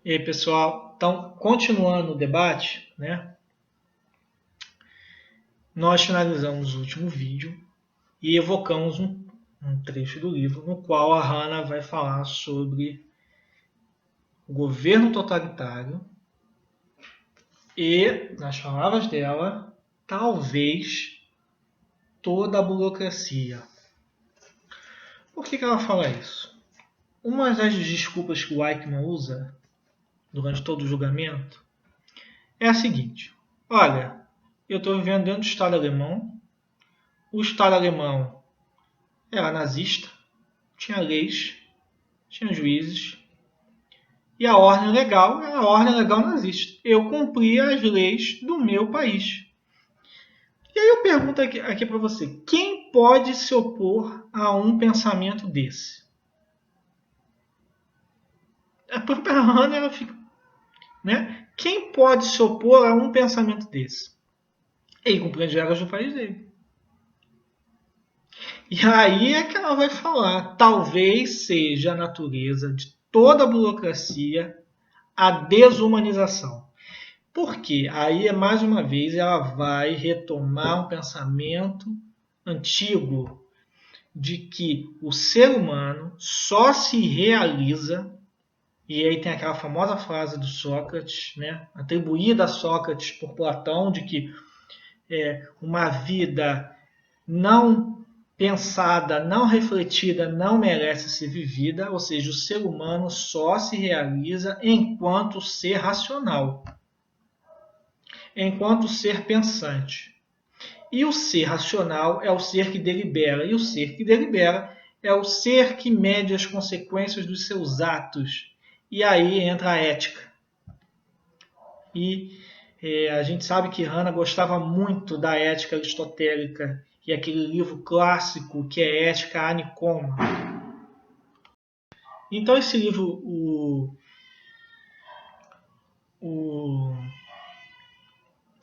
E aí, pessoal, então, continuando o debate, né, nós finalizamos o último vídeo e evocamos um trecho do livro no qual a Hannah vai falar sobre o governo totalitário e, nas palavras dela, talvez toda a burocracia. Por que ela fala isso? Uma das desculpas que o Eichmann usa durante todo o julgamento é a seguinte: olha, eu estou vivendo dentro do Estado alemão, o Estado alemão era nazista, tinha leis, tinha juízes, e a ordem legal era a ordem legal nazista. Eu cumpria as leis do meu país. E aí eu pergunto aqui para você: quem pode se opor a um pensamento desse? A própria Hannah ela fica, né? Quem pode se opor a um pensamento desse? Ele cumpre as regras do país dele. E aí é que ela vai falar: talvez seja a natureza de toda a burocracia a desumanização. Porque aí, mais uma vez, ela vai retomar um pensamento antigo de que o ser humano só se realiza, e aí tem aquela famosa frase do Sócrates, né, atribuída a Sócrates por Platão, de que uma vida não pensada, não refletida, não merece ser vivida, ou seja, o ser humano só se realiza enquanto ser racional, enquanto ser pensante. E o ser racional é o ser que delibera, e o ser que delibera é o ser que mede as consequências dos seus atos. E aí entra a ética. E a gente sabe que Hannah gostava muito da ética aristotélica e aquele livro clássico que é Ética a Nicômaco. Então esse livro,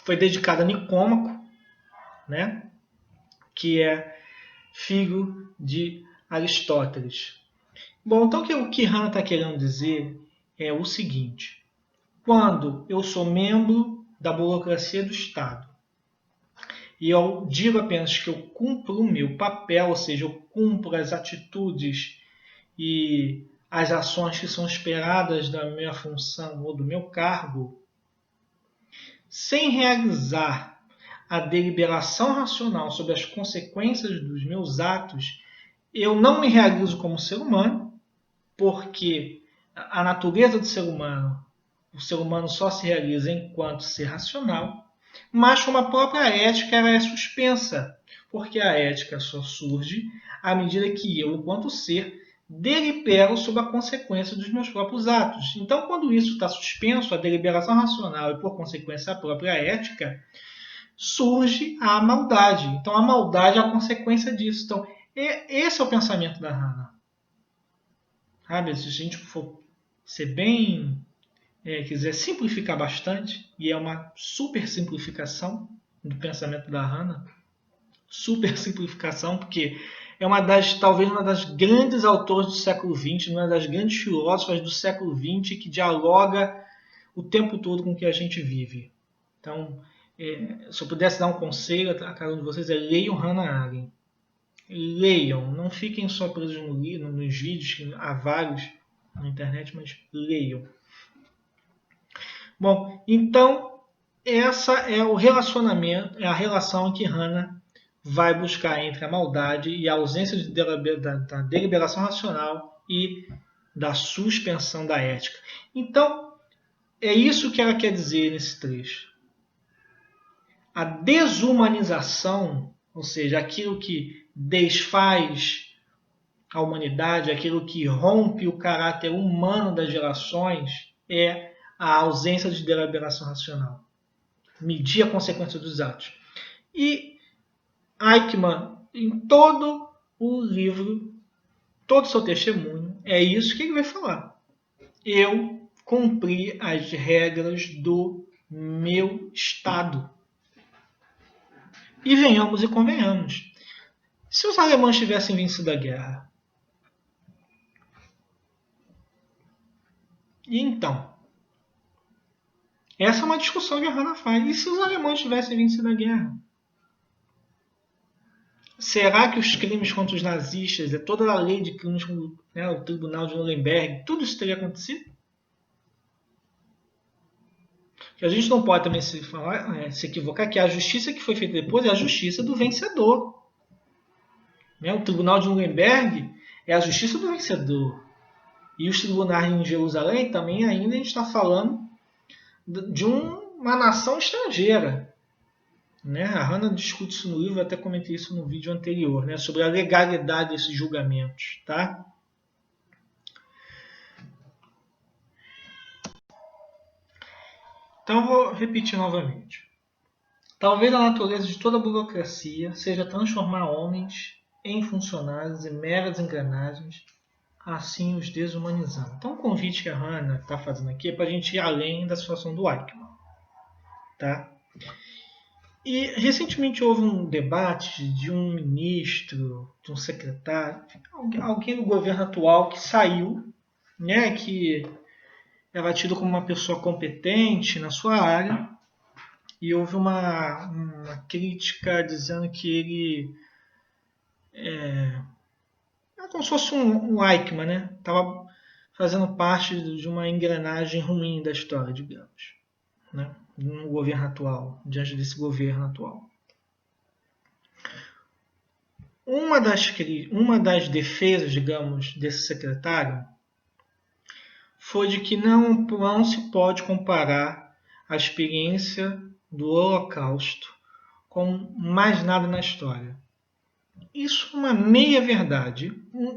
foi dedicado a Nicômaco, né, que é filho de Aristóteles. Bom, então o que Hannah está querendo dizer é o seguinte: quando eu sou membro da burocracia do Estado e eu digo apenas que eu cumpro o meu papel, ou seja, eu cumpro as atitudes e as ações que são esperadas da minha função ou do meu cargo, sem realizar a deliberação racional sobre as consequências dos meus atos, eu não me realizo como ser humano, porque a natureza do ser humano, o ser humano só se realiza enquanto ser racional, mas como a própria ética ela é suspensa, porque a ética só surge à medida que eu, enquanto ser, delibero sobre a consequência dos meus próprios atos. Então, quando isso está suspenso, a deliberação racional e, por consequência, a própria ética, surge a maldade. Então, a maldade é a consequência disso. Então, esse é o pensamento da Hannah. Sabe? Se a gente for ser bem, quiser simplificar bastante, e é uma super simplificação do pensamento da Hannah, super simplificação, porque é talvez uma das grandes autores do século XX, uma das grandes filósofas do século XX que dialoga o tempo todo com o que a gente vive. Então, se eu pudesse dar um conselho a cada um de vocês, leiam Hannah Arendt. Leiam, não fiquem só presos nos vídeos, que há vários na internet, mas leiam. Bom, então essa é o relacionamento, é a relação que Hannah vai buscar entre a maldade e a ausência da deliberação racional e da suspensão da ética. Então, é isso que ela quer dizer nesse trecho. A desumanização, ou seja, aquilo que desfaz a humanidade, aquilo que rompe o caráter humano das gerações, é a ausência de deliberação racional. Medir a consequência dos atos. E Eichmann, em todo o livro, todo o seu testemunho, é isso que ele vai falar. Eu cumpri as regras do meu Estado. E venhamos e convenhamos. Se os alemães tivessem vencido a guerra, e então, Essa é uma discussão que a Hannah faz. E se os alemães tivessem vencido a guerra? Será que os crimes contra os nazistas, toda a lei de crimes, né, o Tribunal de Nuremberg, tudo isso teria acontecido? Que a gente não pode também se equivocar que a justiça que foi feita depois é a justiça do vencedor. Né? O Tribunal de Nuremberg é a justiça do vencedor. E os tribunais em Jerusalém também ainda a gente está falando de uma nação estrangeira. Né? A Hannah discute isso no livro, eu até comentei isso no vídeo anterior, né? Sobre a legalidade desses julgamentos. Tá? Então eu vou repetir novamente. Talvez a natureza de toda a burocracia seja transformar homens em funcionários e meras engrenagens, assim os desumanizando. Então o convite que a Hannah está fazendo aqui é para a gente ir além da situação do Eichmann. Tá? E recentemente houve um debate de um ministro, de um secretário, alguém do governo atual que saiu, né, que era tido como uma pessoa competente na sua área, e houve uma crítica dizendo que ele é como se fosse um Eichmann, né? Estava fazendo parte de uma engrenagem ruim da história, digamos, né? No governo atual, diante desse governo atual. Uma das defesas, digamos, desse secretário foi de que não se pode comparar a experiência do Holocausto com mais nada na história. Isso é uma meia-verdade.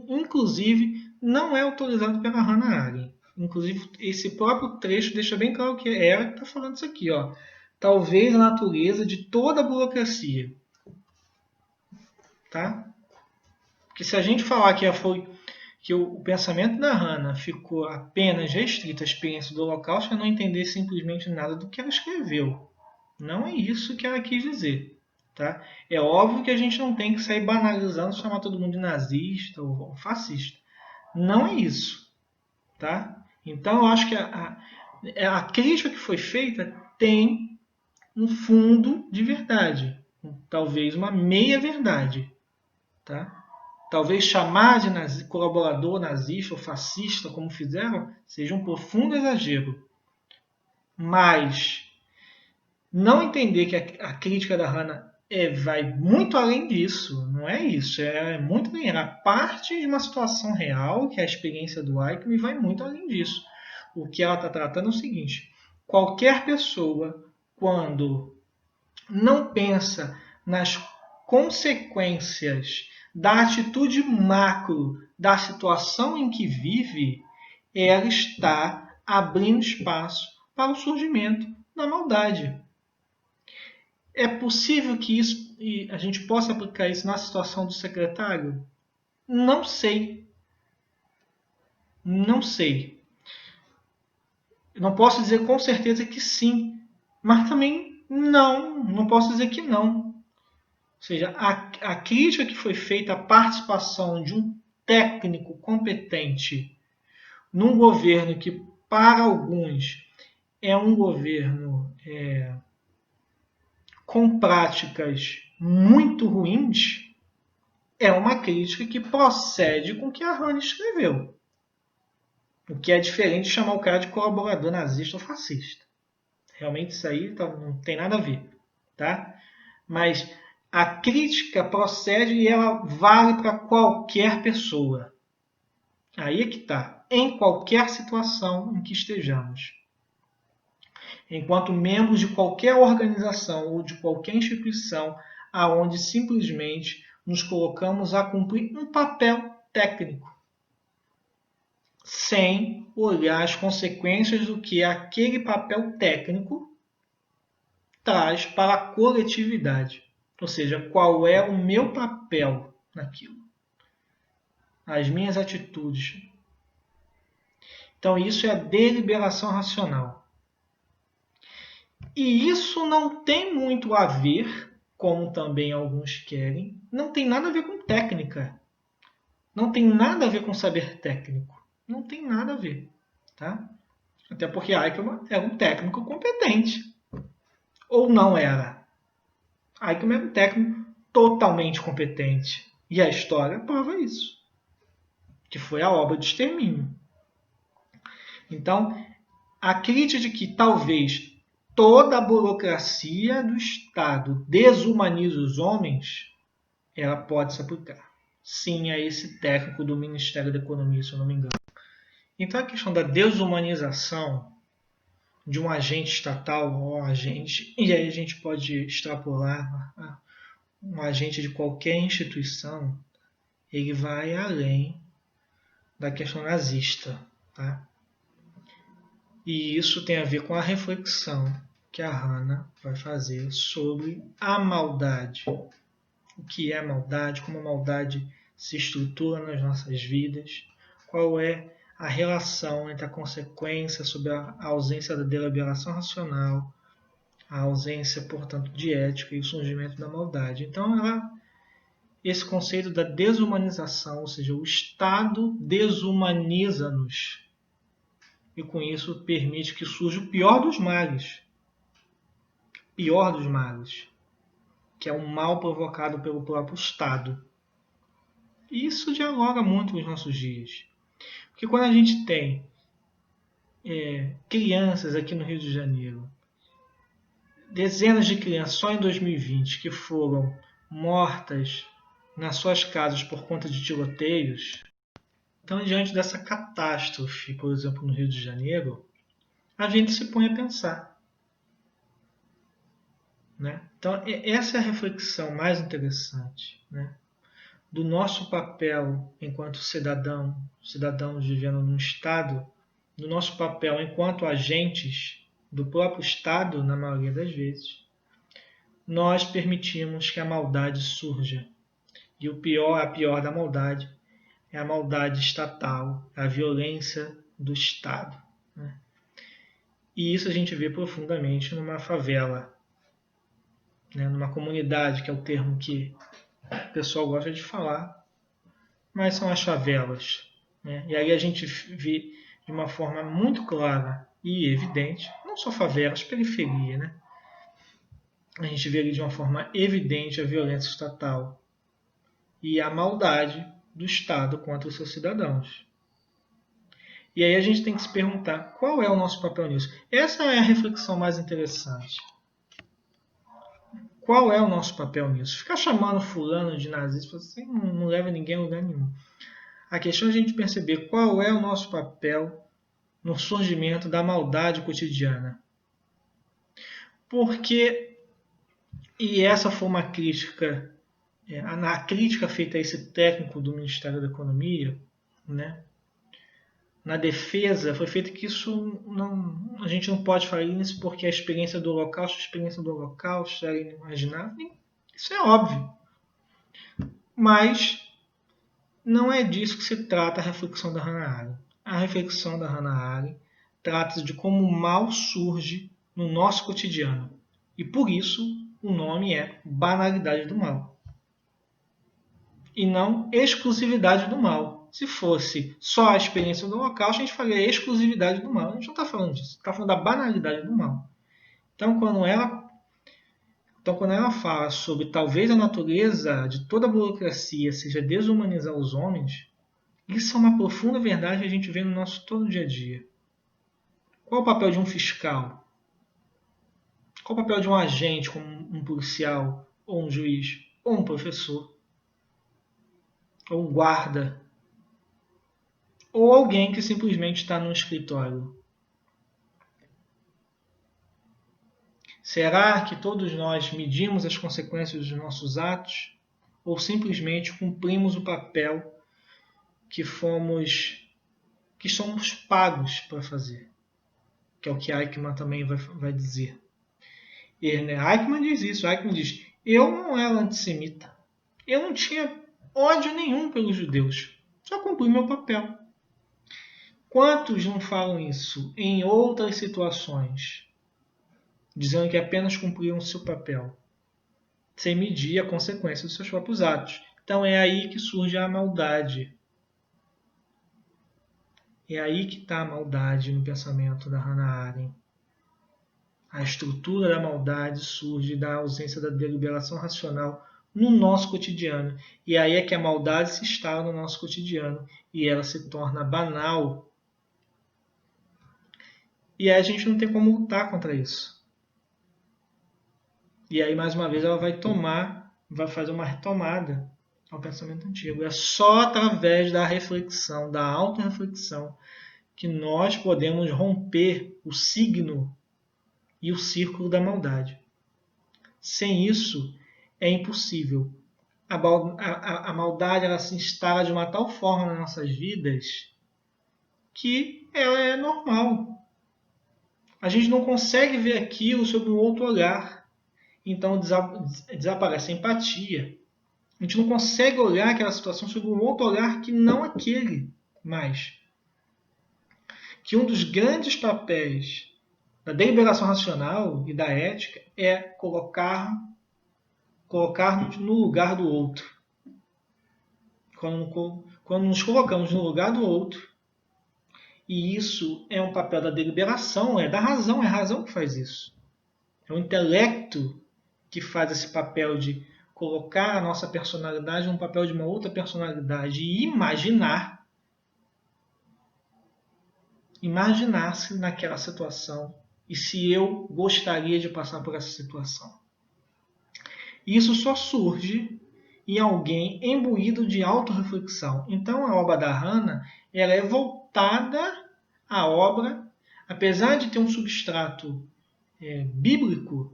Inclusive, não é autorizado pela Hannah Arendt. Inclusive, esse próprio trecho deixa bem claro que é ela que está falando isso aqui. Ó. Talvez a natureza de toda a burocracia. Tá? Porque se a gente falar que o pensamento da Hannah ficou apenas restrito à experiência do Holocausto, é não entender simplesmente nada do que ela escreveu. Não é isso que ela quis dizer. Tá? É óbvio que a gente não tem que sair banalizando, chamar todo mundo de nazista ou fascista. Não é isso. Tá? Então, eu acho que a crítica que foi feita tem um fundo de verdade. Talvez uma meia-verdade. Tá? Talvez chamar de colaborador nazista ou fascista, como fizeram, seja um profundo exagero. Mas não entender que a crítica da Hannah vai muito além disso, não é isso, é muito além. Ela parte de uma situação real, que é a experiência do Eichmann, e vai muito além disso. O que ela está tratando é o seguinte: qualquer pessoa, quando não pensa nas consequências da atitude macro da situação em que vive, ela está abrindo espaço para o surgimento da maldade. É possível que a gente possa aplicar isso na situação do secretário? Não sei. Não sei. Eu não posso dizer com certeza que sim, mas também não posso dizer que não. Ou seja, a crítica que foi feita à participação de um técnico competente num governo que, para alguns, é um governo com práticas muito ruins, é uma crítica que procede com o que a Hannah escreveu. O que é diferente de chamar o cara de colaborador nazista ou fascista. Realmente isso aí não tem nada a ver. Tá? Mas a crítica procede e ela vale para qualquer pessoa. Aí é que está. Em qualquer situação em que estejamos. Enquanto membros de qualquer organização ou de qualquer instituição aonde simplesmente nos colocamos a cumprir um papel técnico, sem olhar as consequências do que aquele papel técnico traz para a coletividade. Ou seja, qual é o meu papel naquilo? As minhas atitudes. Então, isso é a deliberação racional. E isso não tem muito a ver, como também alguns querem, não tem nada a ver com técnica. Não tem nada a ver com saber técnico. Não tem nada a ver. Tá? Até porque Eichmann era um técnico competente. Ou não era? Eichmann era um técnico totalmente competente. E a história prova isso. Que foi a obra de extermínio. Então, a crítica de que talvez toda a burocracia do Estado desumaniza os homens, ela pode se aplicar. Sim, a esse técnico do Ministério da Economia, se eu não me engano. Então, a questão da desumanização de um agente estatal ou agente, e aí a gente pode extrapolar um agente de qualquer instituição, ele vai além da questão nazista. Tá? E isso tem a ver com a reflexão que a Hannah vai fazer sobre a maldade. O que é maldade, como a maldade se estrutura nas nossas vidas, qual é a relação entre a consequência sobre a ausência da deliberação racional, a ausência, portanto, de ética e o surgimento da maldade. Então, esse conceito da desumanização, ou seja, o Estado desumaniza-nos e com isso permite que surja o pior dos males. Pior dos males, que é o mal provocado pelo próprio Estado. E isso dialoga muito com os nossos dias. Porque quando a gente tem crianças aqui no Rio de Janeiro, dezenas de crianças só em 2020 que foram mortas nas suas casas por conta de tiroteios, então diante dessa catástrofe, por exemplo, no Rio de Janeiro, a gente se põe a pensar. Né? Então, essa é a reflexão mais interessante, né? Do nosso papel enquanto cidadãos vivendo num Estado, do nosso papel enquanto agentes do próprio Estado, na maioria das vezes, nós permitimos que a maldade surja. E a pior da maldade é a maldade estatal, a violência do Estado. Né? E isso a gente vê profundamente numa favela, né? Numa comunidade, que é o termo que o pessoal gosta de falar, mas são as favelas. Né? E aí a gente vê de uma forma muito clara e evidente, não só favelas, periferia, né? A gente vê ali de uma forma evidente a violência estatal e a maldade do Estado contra os seus cidadãos. E aí a gente tem que se perguntar qual é o nosso papel nisso. Essa é a reflexão mais interessante. Qual é o nosso papel nisso? Ficar chamando fulano de nazista assim, não leva ninguém a lugar nenhum. A questão é a gente perceber qual é o nosso papel no surgimento da maldade cotidiana. Porque, e essa foi uma crítica, a crítica feita a esse técnico do Ministério da Economia, né? Na defesa, foi feito que isso não, a gente não pode falar isso porque a experiência do Holocausto era inimaginável. Isso é óbvio. Mas não é disso que se trata a reflexão da Hannah Arendt. A reflexão da Hannah Arendt trata de como o mal surge no nosso cotidiano. E por isso o nome é banalidade do mal. E não exclusividade do mal. Se fosse só a experiência do Holocausto, a gente falaria exclusividade do mal. A gente não está falando disso, está falando da banalidade do mal. Então, quando ela fala sobre talvez a natureza de toda a burocracia seja desumanizar os homens, isso é uma profunda verdade que a gente vê no nosso todo dia a dia. Qual o papel de um fiscal? Qual o papel de um agente, como um policial, ou um juiz, ou um professor, ou um guarda, ou alguém que simplesmente está no escritório? Será que todos nós medimos as consequências dos nossos atos ou simplesmente cumprimos o papel que somos pagos para fazer? Que é o que Eichmann também vai dizer. Eichmann diz isso. Eichmann diz: eu não era antissemita. Eu não tinha ódio nenhum pelos judeus. Só cumpri meu papel. Quantos não falam isso em outras situações, dizendo que apenas cumpriram o seu papel, sem medir a consequência dos seus próprios atos? Então é aí que surge a maldade. É aí que está a maldade no pensamento da Hannah Arendt. A estrutura da maldade surge da ausência da deliberação racional no nosso cotidiano. E aí é que a maldade se instala no nosso cotidiano e ela se torna banal. E aí a gente não tem como lutar contra isso. E aí, mais uma vez, ela vai fazer uma retomada ao pensamento antigo. É só através da reflexão, da autorreflexão, que nós podemos romper o signo e o círculo da maldade. Sem isso, é impossível. A maldade ela se instala de uma tal forma nas nossas vidas que ela é normal. A gente não consegue ver aquilo sob um outro olhar. Então desaparece a empatia. A gente não consegue olhar aquela situação sob um outro olhar que não aquele mais. Que um dos grandes papéis da deliberação racional e da ética é colocar-nos no lugar do outro. Quando nos colocamos no lugar do outro, e isso é um papel da deliberação, é da razão, é a razão que faz isso. É o intelecto que faz esse papel de colocar a nossa personalidade no papel de uma outra personalidade e imaginar-se naquela situação e se eu gostaria de passar por essa situação. Isso só surge em alguém imbuído de autorreflexão. Então a obra da Hannah ela é voltada à obra, apesar de ter um substrato bíblico,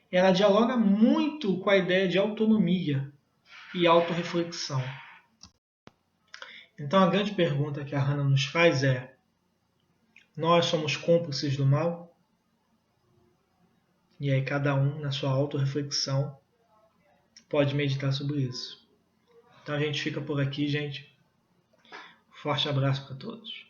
ela dialoga muito com a ideia de autonomia e autorreflexão. Então a grande pergunta que a Hannah nos faz é: nós somos cúmplices do mal? E aí cada um, na sua autorreflexão, pode meditar sobre isso. Então a gente fica por aqui, gente. Forte abraço para todos.